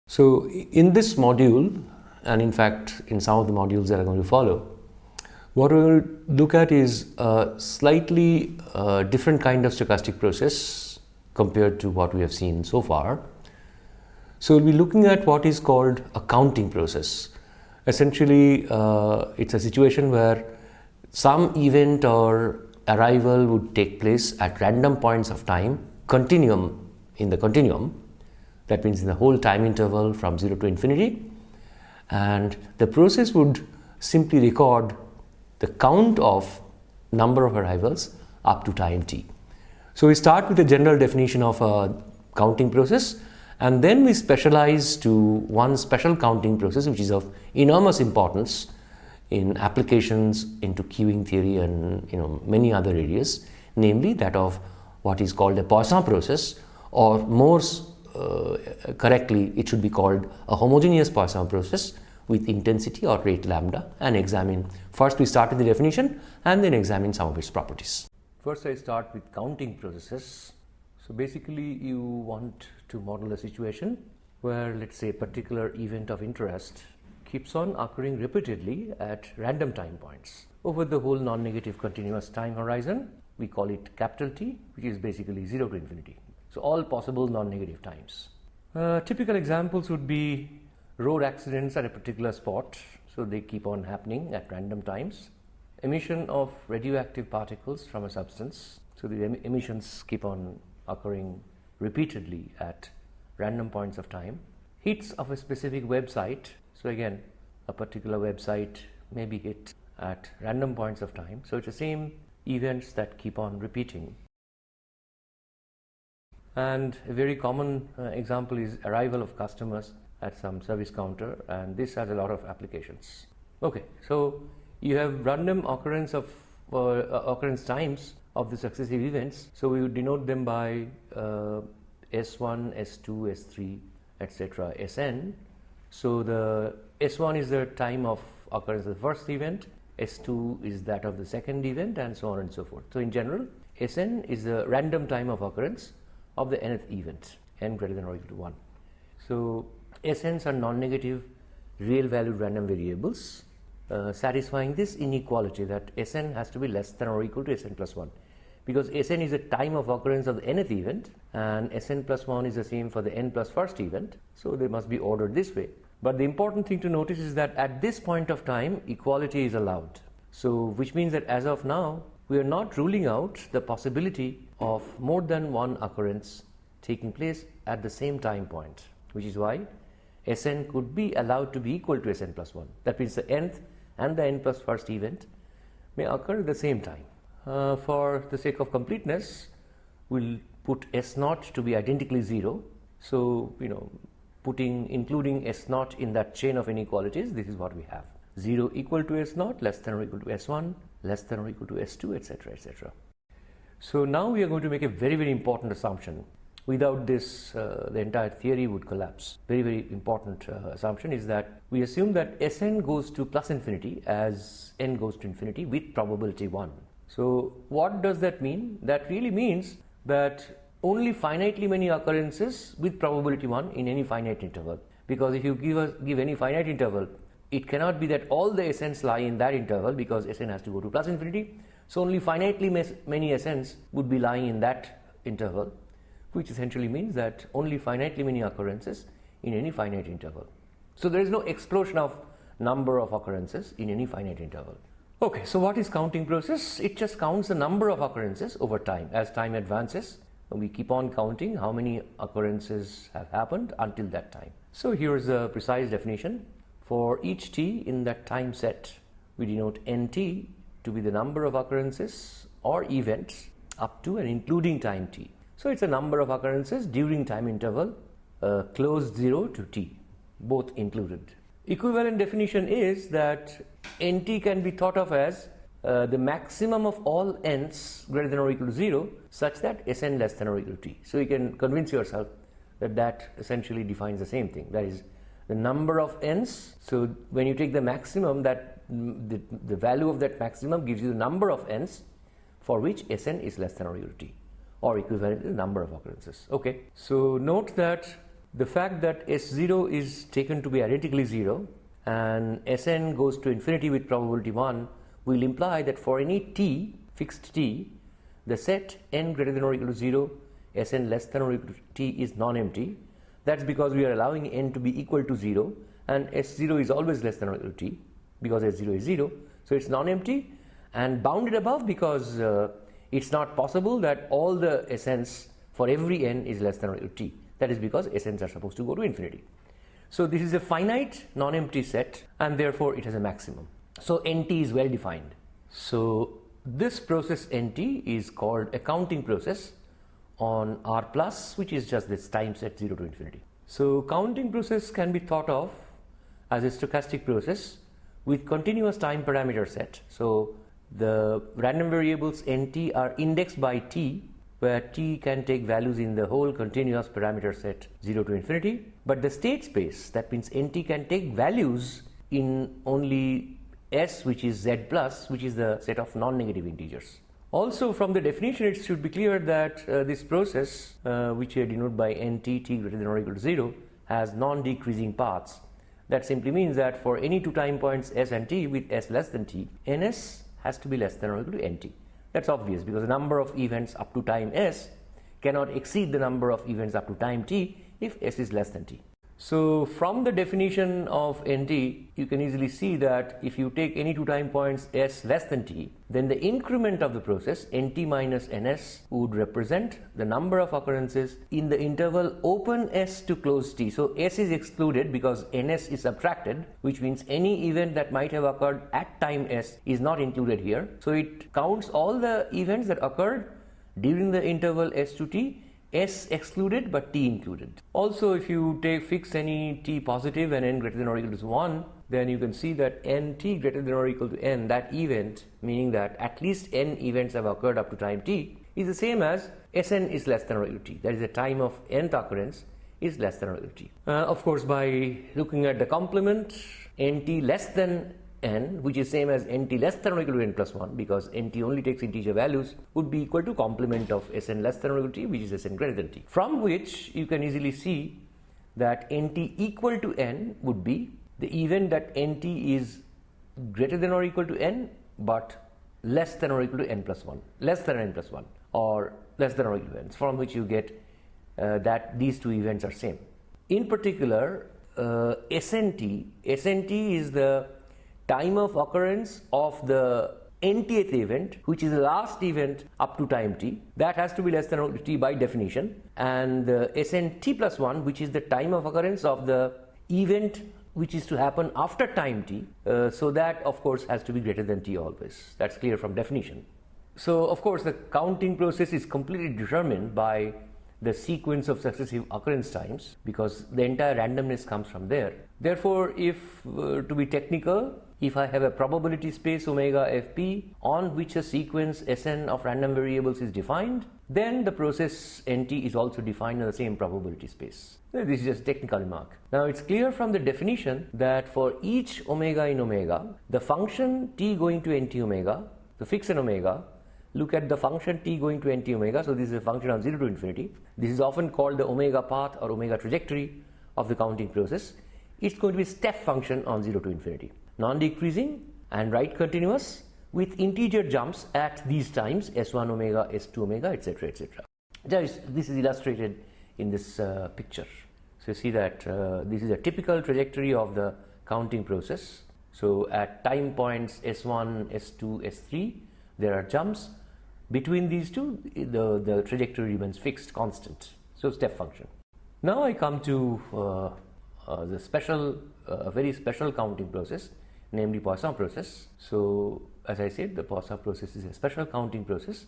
So in this module, and in fact in some of the modules that are going to follow, what we will look at is a slightly different kind of stochastic process compared to what we have seen so far. So we'll be looking at what is called a counting process. Essentially, it's a situation where some event or arrival would take place at random points of time, continuum in the continuum. That means in the whole time interval from 0 to infinity, and the process would simply record the count of number of arrivals up to time t. So we start with a general definition of a counting process, and then we specialize to one special counting process which is of enormous importance in applications into queuing theory and many other areas, namely that of what is called a Poisson process, or more correctly it should be called a homogeneous Poisson process with intensity or rate lambda, and examine. First we start with the definition and then examine some of its properties. First I start with counting processes. So basically you want to model a situation where, let's say, a particular event of interest keeps on occurring repeatedly at random time points over the whole non-negative continuous time horizon. We call it capital T, which is basically 0 to infinity. So all possible non-negative times. Typical examples would be road accidents at a particular spot, so they keep on happening at random times. Emission of radioactive particles from a substance, so the emissions keep on occurring repeatedly at random points of time. Hits of a specific website, so again a particular website may be hit at random points of time, so it's the same events that keep on repeating. And a very common example is arrival of customers at some service counter, and this has a lot of applications. Okay, so you have random occurrence of occurrence times of the successive events, so we would denote them by S1, S2, S3, etc., Sn. So the S1 is the time of occurrence of the first event, S2 is that of the second event, and so on and so forth. So in general, Sn is the random time of occurrence of the nth event, n greater than or equal to 1. So Sn's are non-negative real valued random variables, satisfying this inequality that Sn has to be less than or equal to Sn plus 1, because Sn is the time of occurrence of the nth event and Sn plus 1 is the same for the n plus first event, so they must be ordered this way. But the important thing to notice is that at this point of time equality is allowed, so which means that as of now we are not ruling out the possibility of more than one occurrence taking place at the same time point, which is why Sn could be allowed to be equal to Sn plus 1. That means the nth and the n plus first event may occur at the same time. For the sake of completeness, we'll put S0 to be identically 0. So, including S0 in that chain of inequalities, this is what we have. 0 equal to S0, less than or equal to S1, less than or equal to S2, etc., etc. So now we are going to make a very, very important assumption. Without this, the entire theory would collapse. Very, very important assumption is that we assume that Sn goes to plus infinity as n goes to infinity with probability 1. So what does that mean? That really means that only finitely many occurrences with probability 1 in any finite interval. Because if you give any finite interval, it cannot be that all the Sns lie in that interval, because Sn has to go to plus infinity. So only finitely many Sns would be lying in that interval, which essentially means that only finitely many occurrences in any finite interval. So there is no explosion of number of occurrences in any finite interval. Okay, so what is counting process? It just counts the number of occurrences over time. As time advances, we keep on counting how many occurrences have happened until that time. So here is a precise definition. For each t in that time set, we denote nt to be the number of occurrences or events up to and including time t. So it's a number of occurrences during time interval closed 0 to t, both included. Equivalent definition is that nt can be thought of as the maximum of all n's greater than or equal to 0, such that Sn less than or equal to t. So you can convince yourself that that essentially defines the same thing, that is the number of n's. So when you take the maximum, that the value of that maximum gives you the number of n's for which Sn is less than or equal to t, or equivalent to the number of occurrences. Okay, so note that the fact that S0 is taken to be identically 0 and Sn goes to infinity with probability 1 will imply that for any t, fixed t, the set n greater than or equal to 0, Sn less than or equal to t is non-empty. That's because we are allowing n to be equal to 0 and S0 is always less than or equal to t because S0 is 0. So it's non-empty and bounded above because it's not possible that all the Sns for every n is less than or equal to t. That is because Sns are supposed to go to infinity. So this is a finite non-empty set and therefore it has a maximum. So NT is well defined. So this process NT is called a counting process on R plus, which is just this time set 0 to infinity. So counting process can be thought of as a stochastic process with continuous time parameter set. So the random variables NT are indexed by t, where t can take values in the whole continuous parameter set 0 to infinity, but the state space, that means NT can take values in only S, which is Z plus, which is the set of non-negative integers. Also from the definition it should be clear that this process, which I denote by NT t greater than or equal to 0, has non-decreasing paths. That simply means that for any two time points S and t with S less than t, Ns has to be less than or equal to Nt. That's obvious because the number of events up to time S cannot exceed the number of events up to time t if S is less than t. So from the definition of NT, you can easily see that if you take any two time points S less than t, then the increment of the process NT minus Ns would represent the number of occurrences in the interval open S to close t. So S is excluded because Ns is subtracted, which means any event that might have occurred at time S is not included here. So it counts all the events that occurred during the interval S to t, S excluded but t included. Also, if you fix any t positive and n greater than or equal to 1, then you can see that nt greater than or equal to n, that event, meaning that at least n events have occurred up to time t, is the same as Sn is less than or equal to t. That is, the time of nth occurrence is less than or equal to t. Of course, by looking at the complement, nt less than n, which is same as nt less than or equal to n plus 1, because nt only takes integer values, would be equal to complement of Sn less than or equal to t, which is Sn greater than t. From which you can easily see that nt equal to n would be the event that nt is greater than or equal to n but less than or equal to n plus 1, less than n plus 1, or less than or equal to n, from which you get that these two events are same. In particular, SNT is the time of occurrence of the nth event, which is the last event up to time t. That has to be less than or equal to t by definition. And the SNT plus 1, which is the time of occurrence of the event which is to happen after time t. So that, of course, has to be greater than t always. That's clear from definition. So, of course, the counting process is completely determined by the sequence of successive occurrence times, because the entire randomness comes from there. Therefore, if to be technical, if I have a probability space omega fp on which a sequence Sn of random variables is defined, then the process Nt is also defined in the same probability space. This is just a technical remark. Now it's clear from the definition that for each omega in omega, the function t going to nt omega, the fixed in omega, look at the function t going to nt omega. So this is a function of 0 to infinity. This is often called the omega path or omega trajectory of the counting process. It's going to be step function on 0 to infinity, non-decreasing and right continuous with integer jumps at these times s1 omega, s2 omega, etc., etc. This is illustrated in this picture. So you see that this is a typical trajectory of the counting process. So at time points s1, s2, s3, there are jumps. Between these two, the trajectory remains fixed, constant. So step function. Now I come to the special, very special counting process, namely Poisson process. So as I said, the Poisson process is a special counting process,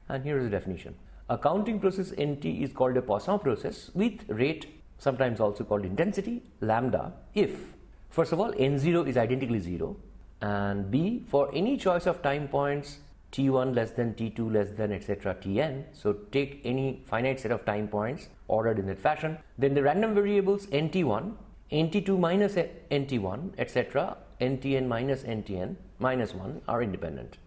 and here is the definition. A counting process Nt is called a Poisson process with rate, sometimes also called intensity, lambda, if first of all n0 is identically 0, and b for any choice of time points t1 less than t2 less than etc. tn. So take any finite set of time points ordered in that fashion. Then the random variables nt1, nt2 minus nt1, etc., ntn minus ntn minus 1 are independent.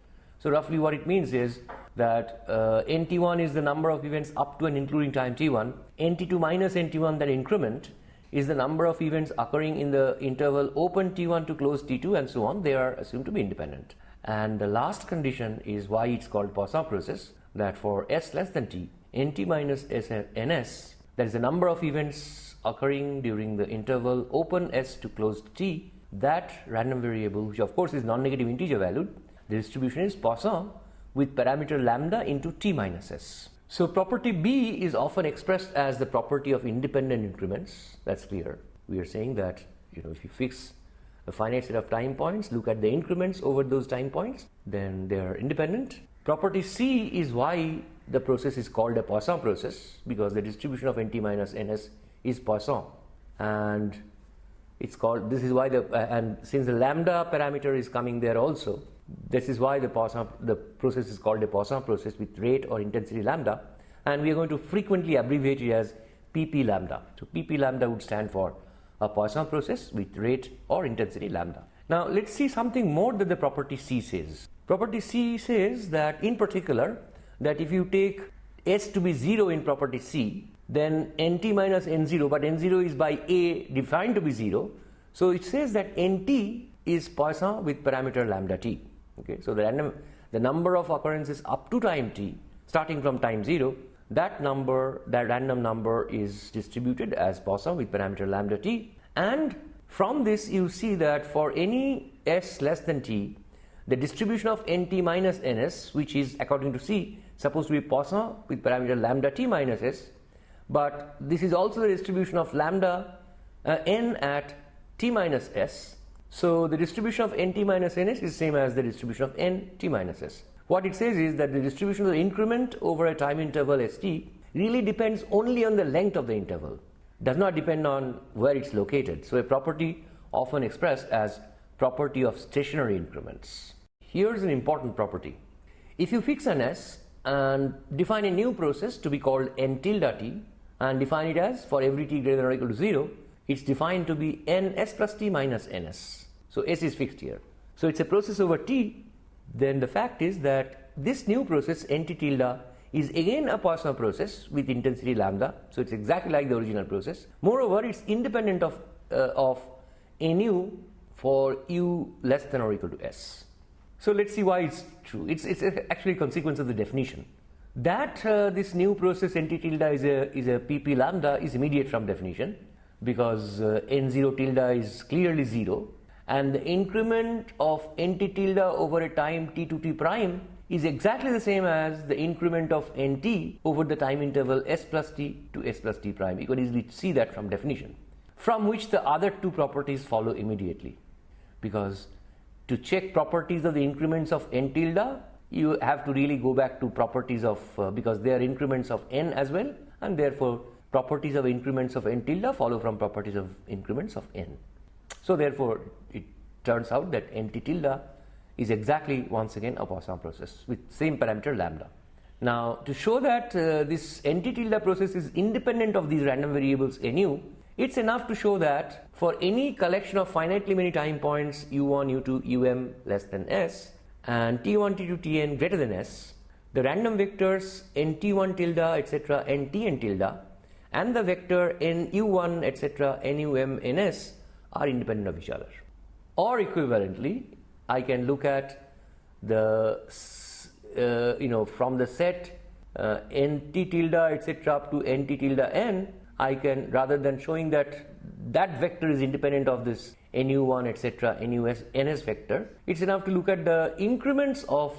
So roughly what it means is that nt1 is the number of events up to and including time t1, nt2 minus nt1, that increment, is the number of events occurring in the interval open t1 to close t2 and so on. They are assumed to be independent. And the last condition is why it's called Poisson process, that for s less than t, nt minus ns, that is the number of events occurring during the interval open s to closed t, that random variable, which of course is non-negative integer valued, the distribution is Poisson with parameter lambda into t minus s. So property B is often expressed as the property of independent increments. That's clear. We are saying that, if you fix a finite set of time points, look at the increments over those time points, then they are independent. Property C is why the process is called a Poisson process, because the distribution of nt minus ns is Poisson, and it's called, this is why and since the lambda parameter is coming there also, this is why the process is called a Poisson process with rate or intensity lambda, and we are going to frequently abbreviate it as pp lambda. So pp lambda would stand for a Poisson process with rate or intensity lambda. Now let's see something more that the property C says. Property C says that, in particular, that if you take s to be 0 in property C, then nt minus n0, but n0 is by A defined to be 0, so it says that nt is Poisson with parameter lambda t. Okay, so the number of occurrences up to time t, starting from time 0, that random number is distributed as Poisson with parameter lambda t, and from this you see that for any s less than t, the distribution of nt minus ns, which is according to C supposed to be Poisson with parameter lambda t minus s, but this is also the distribution of lambda n at t minus s. So the distribution of nt minus ns is same as the distribution of n t minus s. What it says is that the distribution of the increment over a time interval st really depends only on the length of the interval, does not depend on where it's located. So a property often expressed as property of stationary increments. Here's an important property. If you fix an s and define a new process to be called n tilde t, and define it as for every t greater than or equal to 0, it's defined to be ns plus t minus ns. So s is fixed here. So it's a process over t. Then the fact is that this new process nt tilde is again a Poisson process with intensity lambda. So it's exactly like the original process. Moreover, it's independent of nu for u less than or equal to s. So let's see why it's true. It's actually a consequence of the definition. That this new process nt tilde is a pp lambda is immediate from definition, because n0 tilde is clearly 0, and the increment of nt tilde over a time t to t prime is exactly the same as the increment of nt over the time interval s plus t to s plus t prime. You can easily see that from definition, from which the other two properties follow immediately, because to check properties of the increments of n tilde, you have to really go back to properties of, because they are increments of n as well, and therefore properties of increments of n tilde follow from properties of increments of n. So therefore it turns out that nt tilde is exactly once again a Poisson process with same parameter lambda. Now to show that this nt tilde process is independent of these random variables nu, it's enough to show that for any collection of finitely many time points u1, u2, um less than s, and t1, t2, tn greater than s, the random vectors nt1 tilde etc. ntn tilde and the vector nu1 etc. num ns are independent of each other. Or equivalently, I can look at the from the set nt tilde etc. up to nt tilde n, I can, rather than showing that that vector is independent of this nu1 etc. ns vector, it's enough to look at the increments of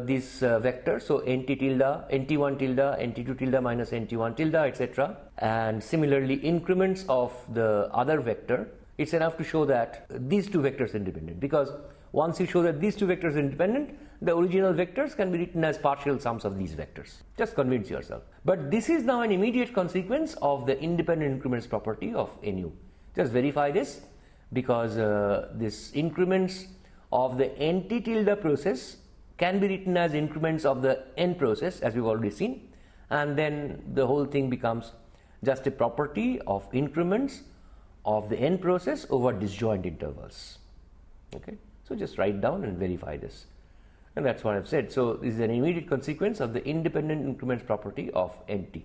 this vector. So nt tilde, nt1 tilde, nt2 tilde minus nt1 tilde etc. and similarly increments of the other vector. It's enough to show that these two vectors are independent, because once you show that these two vectors are independent, the original vectors can be written as partial sums of these vectors. Just convince yourself. But this is now an immediate consequence of the independent increments property of nu. Just verify this, because this increments of the nt tilde process can be written as increments of the n process, as we've already seen, and then the whole thing becomes just a property of increments of the n process over disjoint intervals. Okay, so just write down and verify this. And that's what I've said. So this is an immediate consequence of the independent increments property of NT.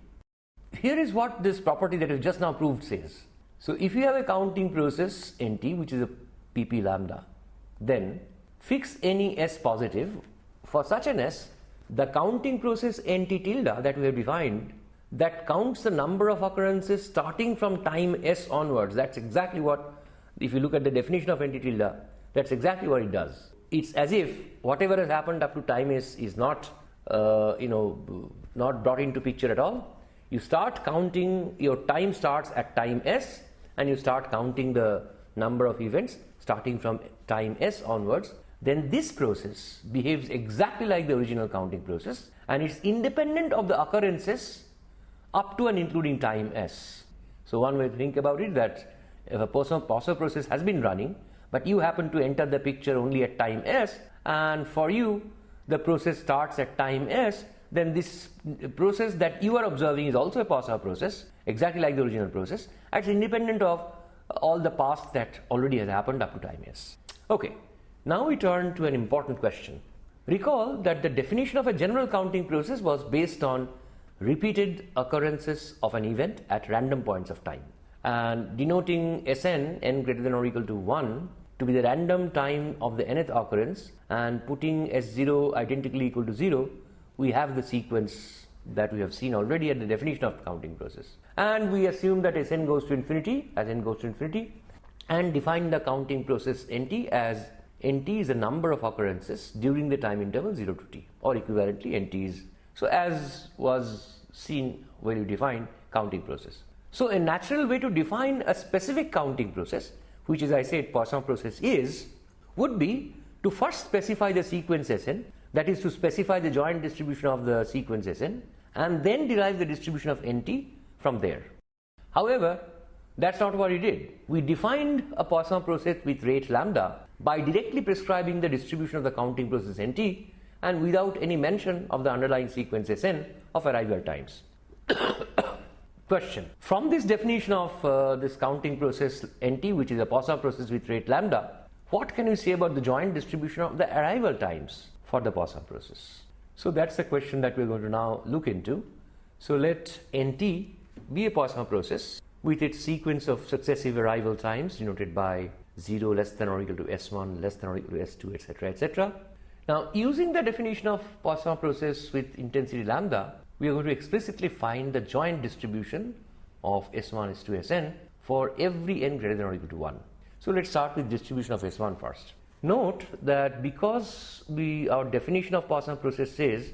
Here is what this property that is just now proved says. So if you have a counting process NT, which is a pp lambda, then fix any s positive. For such an s, the counting process NT tilde that we have defined, that counts the number of occurrences starting from time s onwards. That's exactly what, if you look at the definition of NT tilde, that's exactly what it does. It's as if whatever has happened up to time s is not not brought into picture at all. You start counting, your time starts at time s, and you start counting the number of events starting from time s onwards. Then this process behaves exactly like the original counting process, and it's independent of the occurrences up to and including time s. So one way to think about it, that if a Poisson process has been running, but you happen to enter the picture only at time s, and for you the process starts at time s, then this process that you are observing is also a Poisson process, exactly like the original process. It's independent of all the past that already has happened up to time s. Okay, now we turn to an important question. Recall that the definition of a general counting process was based on repeated occurrences of an event at random points of time, and denoting Sn, n greater than or equal to 1, to be the random time of the nth occurrence, and putting S0 identically equal to 0, we have the sequence that we have seen already at the definition of the counting process. And we assume that Sn goes to infinity as n goes to infinity, and define the counting process Nt as Nt is the number of occurrences during the time interval 0 to t, or equivalently Nt is, so as was seen when you define counting process. So a natural way to define a specific counting process, which as I said Poisson process is, would be to first specify the sequence Sn, that is to specify the joint distribution of the sequence Sn, and then derive the distribution of Nt from there. However, that's not what we did. We defined a Poisson process with rate lambda by directly prescribing the distribution of the counting process Nt, and without any mention of the underlying sequence Sn of arrival times. Question. From this definition of this counting process Nt, which is a Poisson process with rate lambda, what can you say about the joint distribution of the arrival times for the Poisson process? So that's the question that we're going to now look into. So let Nt be a Poisson process with its sequence of successive arrival times denoted by 0 less than or equal to S1 less than or equal to S2, etc., etc. Now, using the definition of Poisson process with intensity lambda, we are going to explicitly find the joint distribution of S1, S2, Sn for every n greater than or equal to 1. So let's start with distribution of S1 first. Note that because our definition of Poisson process says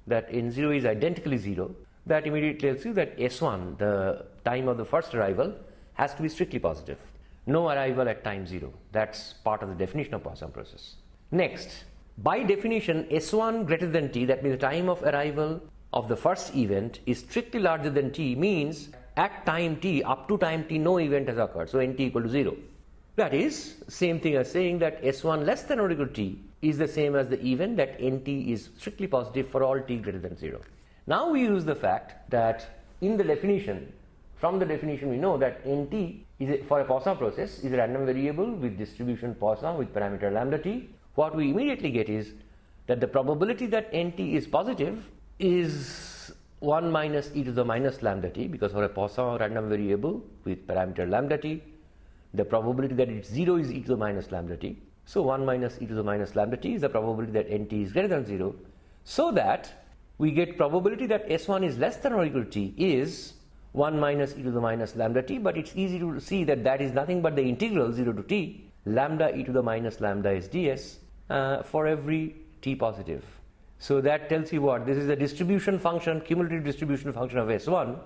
that n0 is identically 0, that immediately tells you that S1, the time of the first arrival, has to be strictly positive. No arrival at time 0. That's part of the definition of Poisson process. Next, by definition, S1 greater than t, that means the time of arrival of the first event, is strictly larger than t, means at time t, up to time t, no event has occurred, so nt equal to 0. That is same thing as saying that S1 less than or equal to t is the same as the event that nt is strictly positive for all t greater than 0. Now we use the fact that in the definition, from the definition we know that nt is for a Poisson process is a random variable with distribution Poisson with parameter lambda t. What we immediately get is that the probability that nt is positive is 1 minus e to the minus lambda t, because for a Poisson random variable with parameter lambda t, the probability that it's 0 is e to the minus lambda t. So 1 minus e to the minus lambda t is the probability that nt is greater than 0, so that we get probability that S1 is less than or equal to t is 1 minus e to the minus lambda t, but it's easy to see that that is nothing but the integral 0 to t lambda e to the minus lambda s ds for every t positive. So that tells you what? This is a distribution function, cumulative distribution function of S1.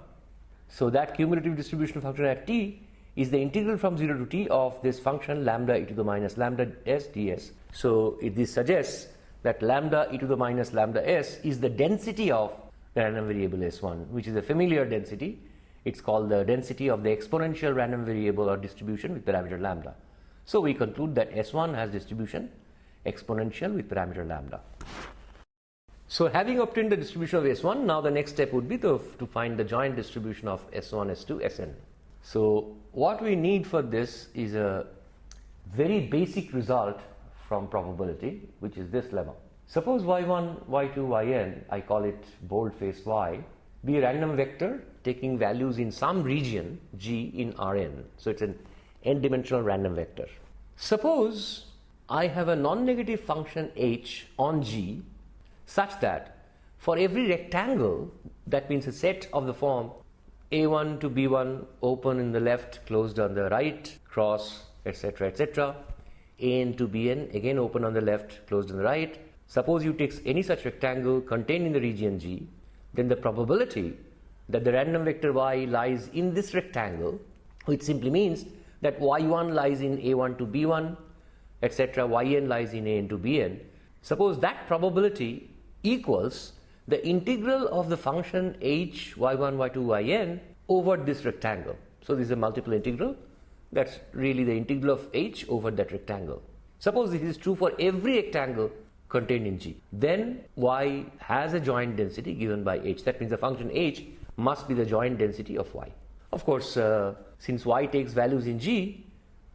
So that cumulative distribution function at t is the integral from 0 to t of this function lambda e to the minus lambda s ds. So this suggests that lambda e to the minus lambda s is the density of the random variable S1, which is a familiar density. It's called the density of the exponential random variable or distribution with parameter lambda. So we conclude that S1 has distribution exponential with parameter lambda. So having obtained the distribution of S1, now the next step would be to find the joint distribution of S1, S2, Sn. So what we need for this is a very basic result from probability, which is this lemma. Suppose y1, y2, yn, I call it bold-faced y, be a random vector taking values in some region G in Rn. So it's an n-dimensional random vector. Suppose I have a non-negative function h on G such that for every rectangle, that means a set of the form a1 to b1 open in the left, closed on the right, cross, etc., etc., an to bn again open on the left, closed on the right. Suppose you take any such rectangle contained in the region G, then the probability that the random vector y lies in this rectangle, which simply means that y1 lies in a1 to b1, etc., yn lies in an to bn. Suppose that probability equals the integral of the function h y1, y2, yn over this rectangle. So this is a multiple integral. That's really the integral of h over that rectangle. Suppose this is true for every rectangle contained in G. Then y has a joint density given by h. That means the function h must be the joint density of y. Of course, since y takes values in G,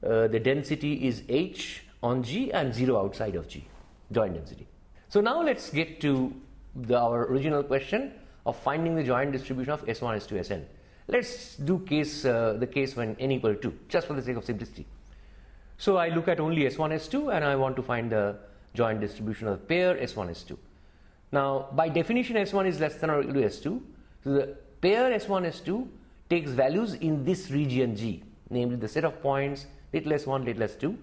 the density is h on G and 0 outside of G, joint density. So now let's get to our original question of finding the joint distribution of S1, S2, Sn. Let's do the case when n equal to 2, just for the sake of simplicity. So I look at only S1, S2 and I want to find the joint distribution of the pair S1, S2. Now by definition S1 is less than or equal to S2. So the pair S1, S2 takes values in this region G, namely the set of points little s1, little s2,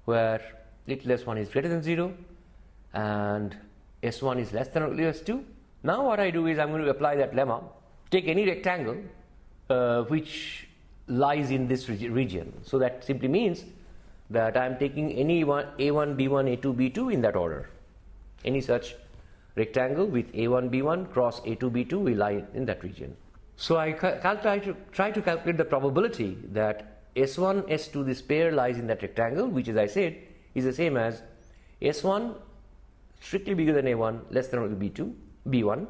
where little s1 is greater than 0 and s1 is less than or equal to s2. Now what I do is I'm going to apply that lemma, take any rectangle which lies in this region. So that simply means that I am taking any one a1, b1, a2, b2 in that order. Any such rectangle with a1, b1 cross a2, b2 will lie in that region. So I try to calculate the probability that s1, s2, this pair lies in that rectangle, which, as I said, is the same as s1 strictly bigger than a1, less than or equal to b1,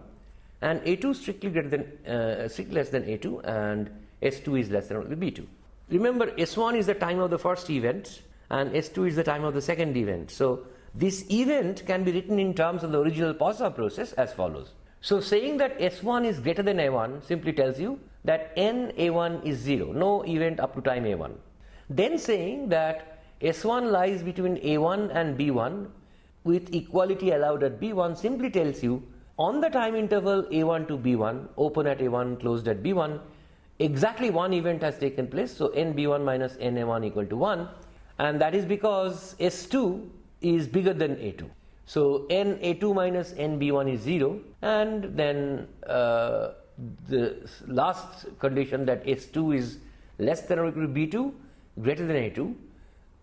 and a2 strictly less than a2, and s2 is less than or equal to b2. Remember, s1 is the time of the first event and s2 is the time of the second event. So this event can be written in terms of the original Poisson process as follows. So saying that s1 is greater than a1 simply tells you that n a1 is 0, no event up to time a1. Then saying that s1 lies between a1 and b1 with equality allowed at b1 simply tells you on the time interval a1 to b1, open at a1, closed at b1, exactly one event has taken place. So n b1 minus n a1 equal to 1, and that is because s2 is bigger than a2. So n a2 minus n b1 is 0, and then the last condition that s2 is less than or equal to b2, greater than a2,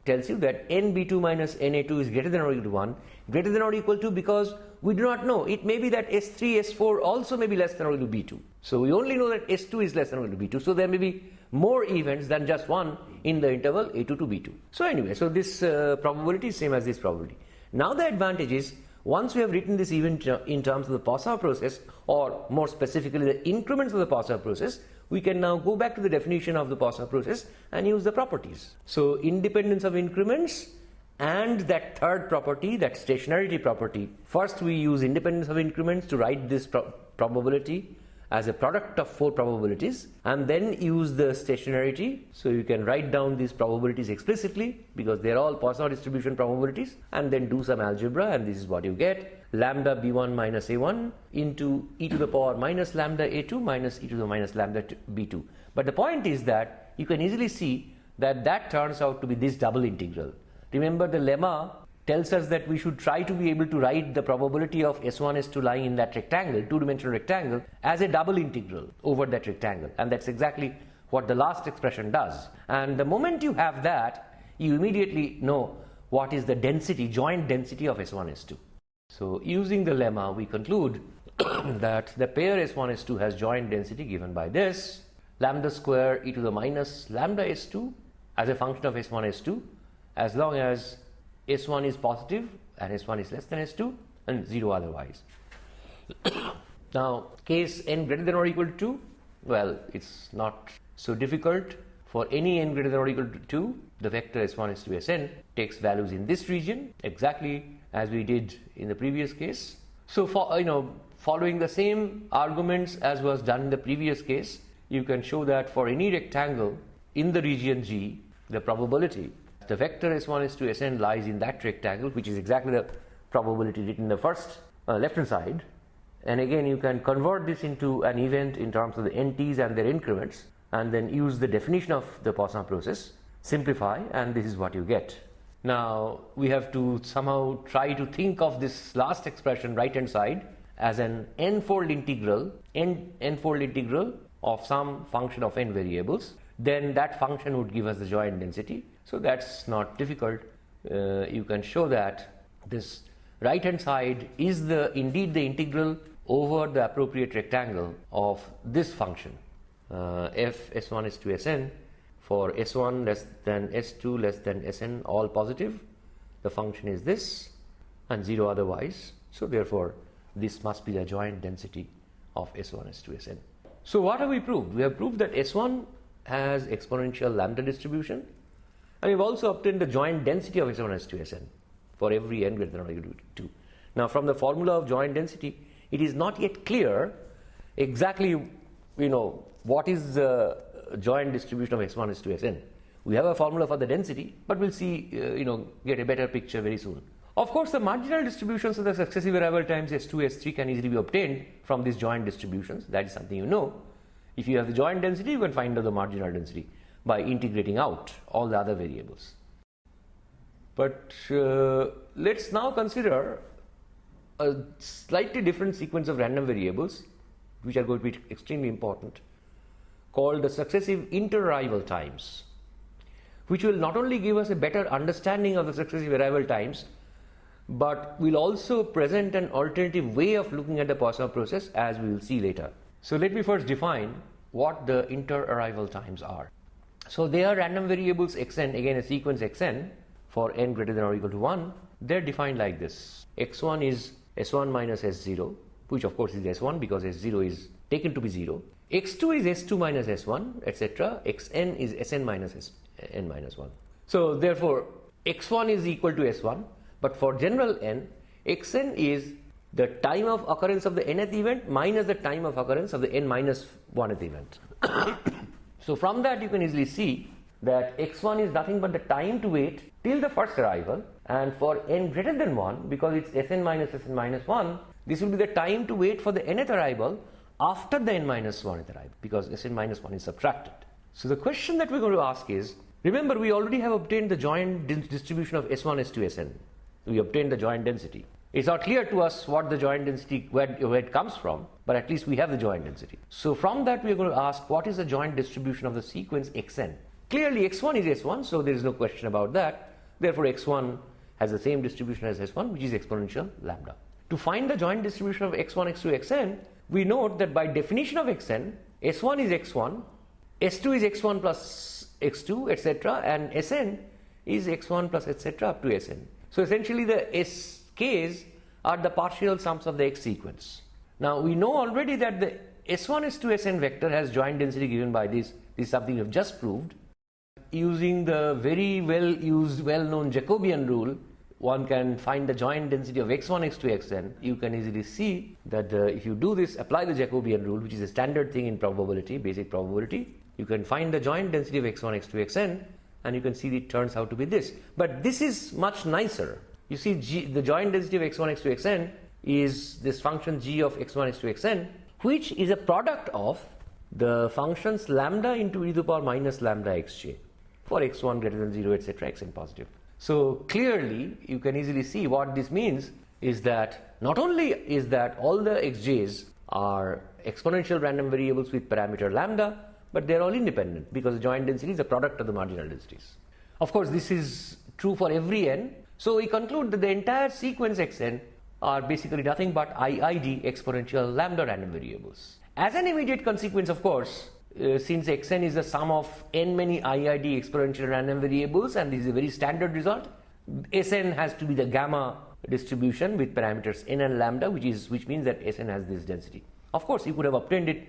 tells you that n b2 minus n a2 is greater than or equal to 1, greater than or equal to, because we do not know. It may be that s3, s4 also may be less than or equal to b2. So we only know that s2 is less than or equal to b2. So there may be more events than just one in the interval a2 to b2. So anyway, so this probability is same as this probability. Now the advantage is, once we have written this event in terms of the Poisson process, or more specifically the increments of the Poisson process, we can now go back to the definition of the Poisson process and use the properties. So independence of increments and that third property, that stationarity property. First we use independence of increments to write this probability as a product of four probabilities, and then use the stationarity. So you can write down these probabilities explicitly because they are all Poisson distribution probabilities, and then do some algebra, and this is what you get: lambda b1 minus a1 into e to the power minus lambda a2 minus e to the minus lambda b2. But the point is that you can easily see that that turns out to be this double integral. Remember, the lemma tells us that we should try to be able to write the probability of s1, s2 lying in that rectangle, two-dimensional rectangle, as a double integral over that rectangle, and that's exactly what the last expression does. And the moment you have that, you immediately know what is the density, joint density of s1, s2. So using the lemma, we conclude that the pair s1, s2 has joint density given by this: lambda square e to the minus lambda s2 as a function of s1, s2, as long as s1 is positive and s1 is less than s2, and 0 otherwise. Now, case n greater than or equal to 2, well, it's not so difficult. For any n greater than or equal to 2, the vector S1 S2 Sn takes values in this region, exactly as we did in the previous case. So following the same arguments as was done in the previous case, you can show that for any rectangle in the region G, the probability the vector S1 S2 Sn lies in that rectangle, which is exactly the probability written in the first left hand side. And again, you can convert this into an event in terms of the NTs and their increments, and then use the definition of the Poisson process, simplify, and this is what you get. Now we have to somehow try to think of this last expression right hand side as an n-fold integral of some function of n variables. Then that function would give us the joint density. So that's not difficult. You can show that this right hand side is indeed the integral over the appropriate rectangle of this function f S1 S2 Sn for S1 less than S2 less than Sn, all positive. The function is this and 0 otherwise. So therefore this must be the joint density of S1 S2 Sn. So what have we proved? We have proved that S1 has exponential lambda distribution, and we've also obtained the joint density of S1 S2 Sn for every n greater than or equal to 2. Now from the formula of joint density, it is not yet clear exactly what is the joint distribution of S1 S2 Sn. We have a formula for the density, but we'll see get a better picture very soon. Of course, the marginal distributions of the successive arrival times S2 S3 can easily be obtained from these joint distributions. That is something you know. If you have the joint density, you can find out the marginal density by integrating out all the other variables. But let's now consider a slightly different sequence of random variables, which are going to be extremely important, called the successive inter-arrival times, which will not only give us a better understanding of the successive arrival times, but will also present an alternative way of looking at the Poisson process, as we will see later. So let me first define what the inter-arrival times are. So they are random variables xn, again a sequence xn for n greater than or equal to 1. They're defined like this. x1 is s1 minus s0, which of course is s1 because s0 is taken to be 0. x2 is s2 minus s1, etc. xn is sn minus n minus 1. So therefore x1 is equal to s1, but for general n, xn is the time of occurrence of the nth event minus the time of occurrence of the n minus 1th event. So from that you can easily see that x1 is nothing but the time to wait till the first arrival, and for n greater than 1, because it's sn minus 1, this will be the time to wait for the nth arrival after the n minus 1th arrival, because sn minus 1 is subtracted. So the question that we're going to ask is, remember we already have obtained the joint distribution of S1 S2 Sn. We obtained the joint density. It's not clear to us what the joint density, where it comes from, but at least we have the joint density. So from that we are going to ask, what is the joint distribution of the sequence xn? Clearly x1 is s1, so there is no question about that. Therefore x1 has the same distribution as s1, which is exponential lambda. To find the joint distribution of x1, x2, xn, we note that by definition of xn, s1 is x1, s2 is x1 plus x2, etc., and sn is x1 plus etc. up to sn. So essentially the sk's are the partial sums of the x sequence. Now we know already that the s1 s2 sn vector has joint density given by this. This is something we have just proved. Using the very well-known Jacobian rule, one can find the joint density of x1, x2, xn. You can easily see that if you do this, apply the Jacobian rule, which is a standard thing in probability, basic probability, you can find the joint density of x1, x2, xn, and you can see it turns out to be this. But this is much nicer. You see the joint density of x1, x2, xn is this function g of x1, x2, xn, which is a product of the functions lambda into e to the power minus lambda xj for x1 greater than 0, etc., xn positive. So clearly you can easily see what this means is that not only is that all the xj's are exponential random variables with parameter lambda, but they're all independent because the joint density is a product of the marginal densities. Of course this is true for every n. So we conclude that the entire sequence xn are basically nothing but IID exponential lambda random variables. As an immediate consequence, of course, since xn is the sum of n many IID exponential random variables, and this is a very standard result, Sn has to be the gamma distribution with parameters n and lambda, which means that Sn has this density. Of course, you could have obtained it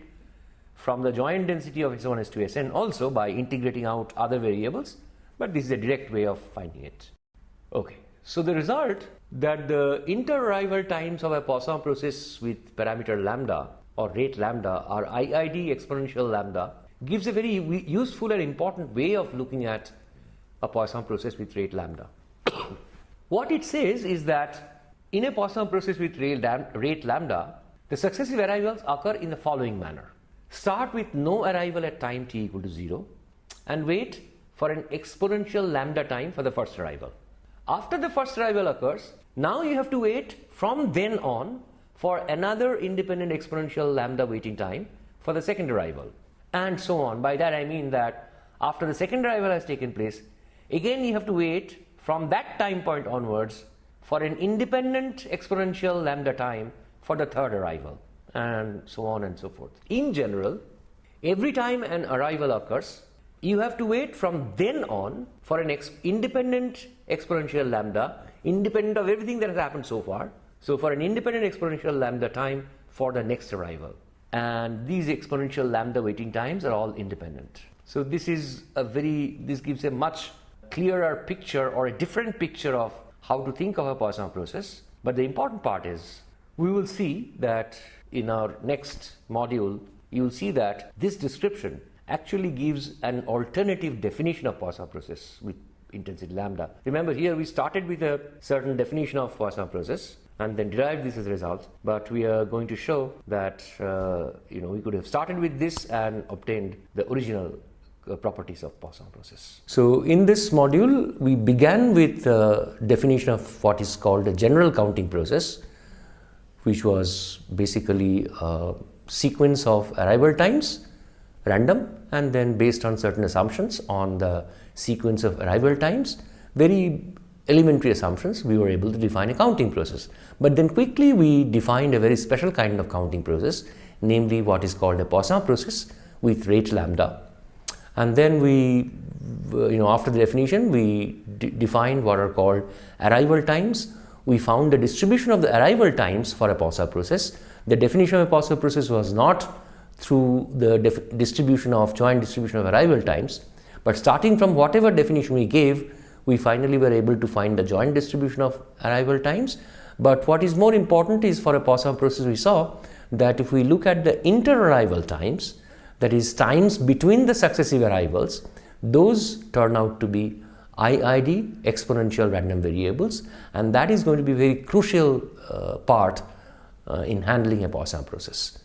from the joint density of S1, S2, Sn also by integrating out other variables, but this is a direct way of finding it. Okay, so the result that the inter-arrival times of a Poisson process with parameter lambda or rate lambda or IID exponential lambda gives a very useful and important way of looking at a Poisson process with rate lambda. What it says is that in a Poisson process with rate lambda, the successive arrivals occur in the following manner. Start with no arrival at time t equal to 0 and wait for an exponential lambda time for the first arrival. After the first arrival occurs, now you have to wait from then on for another independent exponential lambda waiting time for the second arrival, and so on. By that I mean that after the second arrival has taken place, again you have to wait from that time point onwards for an independent exponential lambda time for the third arrival, and so on and so forth. In general, every time an arrival occurs, you have to wait from then on for an independent exponential lambda, independent of everything that has happened so far. So for an independent exponential lambda time for the next arrival. And these exponential lambda waiting times are all independent. So this gives a much clearer picture or a different picture of how to think of a Poisson process. But the important part is, we will see that in our next module, you will see that this description actually gives an alternative definition of Poisson process with intensity lambda. Remember, here we started with a certain definition of Poisson process and then derived this as a result, but we are going to show that we could have started with this and obtained the original properties of Poisson process. So in this module, we began with the definition of what is called a general counting process, which was basically a sequence of arrival times, random, and then based on certain assumptions on the sequence of arrival times, very elementary assumptions, we were able to define a counting process. But then quickly we defined a very special kind of counting process, namely what is called a Poisson process with rate lambda. And then we, after the definition, we defined what are called arrival times. We found the distribution of the arrival times for a Poisson process. The definition of a Poisson process was not through the joint distribution of arrival times, but starting from whatever definition we gave, we finally were able to find the joint distribution of arrival times. But what is more important is, for a Poisson process, we saw that if we look at the inter-arrival times, that is times between the successive arrivals, those turn out to be IID exponential random variables, and that is going to be a very crucial part in handling a Poisson process.